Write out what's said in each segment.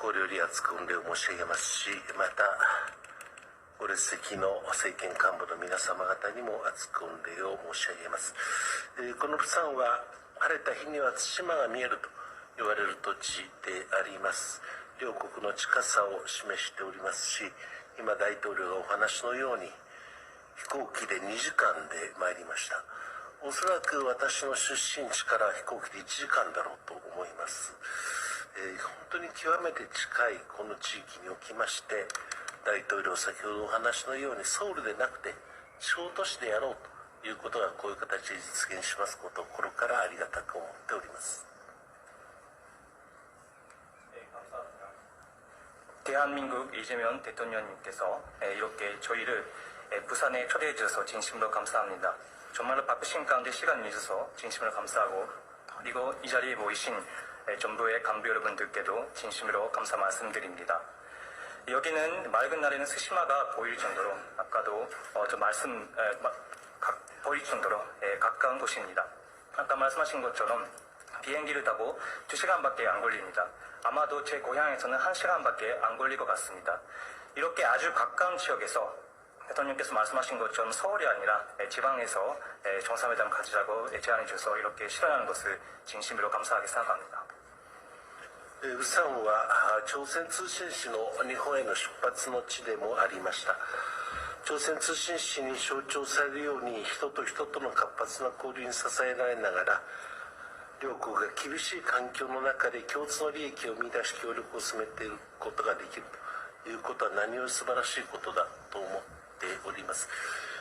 考慮より厚く御礼を申し上げますし、また、ご列席の政権幹部の皆様方にも厚く御礼を申し上げます。この釜山は、晴れた日には対馬が見えると言われる土地であります。両国の近さを示しておりますし、今大統領がお話のように、飛行機で2時間で参りました。おそらく私の出身地から飛行機で1時間だろうと思います。本当に極めて近いこの地域におきまして、大統領先ほどお話のようにソウルでなくて地方都市でやろうということがこういう形で実現しますことを心からありがたく思っております。 대한민국 이재명 대통령님께서 이렇게 저희를 부산에 초대해 주셔서 진심으로 감사합니다. 정말로 바쁘신 가운데 시간 내주셔서 진심으로 감사하고, 그리고 이 자리에 모이신 정부의 간부 여러분들께도 진심으로 감사 말씀드립니다. 여기는 맑은 날에는 스시마가 보일 정도로, 아까도 보일 정도로 가까운 곳입니다. 아까 말씀하신 것처럼 비행기를 타고 2시간밖에 안 걸립니다. 아마도 제 고향에서는 1시간밖에 안 걸릴 것 같습니다. 이렇게 아주 가까운 지역에서 대통령께서 말씀하신 것처럼 서울이 아니라 지방에서 정상회담을 가지자고 제안해 주셔서 이렇게 실현하는 것을 진심으로 감사하게 생각합니다. 釜山は朝鮮通信使の日本への出発の地でもありました。朝鮮通信使に象徴されるように人と人との活発な交流に支えられながら、両国が厳しい環境の中で共通の利益を見出し協力を進めていることができるということは何より素晴らしいことだと思っております。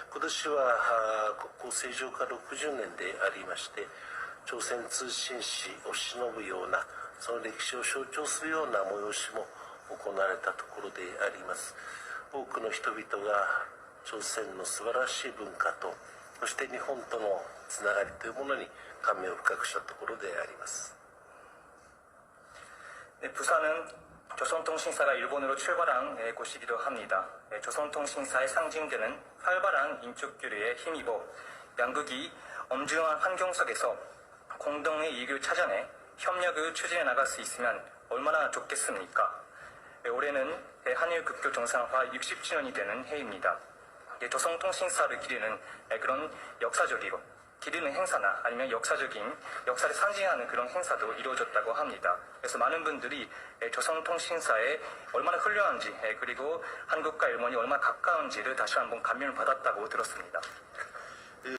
今年は国交正常化60年でありまして、朝鮮通信使を偲ぶようなその歴史を象徴するような催しも行われたところであります。多くの人々が朝鮮の素晴らしい文化と、そして日本とのつながりというものに感銘を深くしたところであります。 부산은 조선통신사가 일본으로 출발한 곳이기도 합니다. 조선통신사의 상징되는 활발한 인적교류에 힘입어 양국이 엄중한 환경 속에서 공동의 이익을 찾아내 협력을 추진해 나갈 수 있으면 얼마나 좋겠습니까? 올해는 한일 국교 정상화 60주년이 되는 해입니다. 조선통신사를 기리는 그런 역사적이고 기리는 행사나 아니면 역사를 상징하는 그런 행사도 이루어졌다고 합니다. 그래서 많은 분들이 조선통신사에 얼마나 훌륭한지, 그리고 한국과 일본이 얼마나 가까운지를 다시 한번 감명을 받았다고 들었습니다.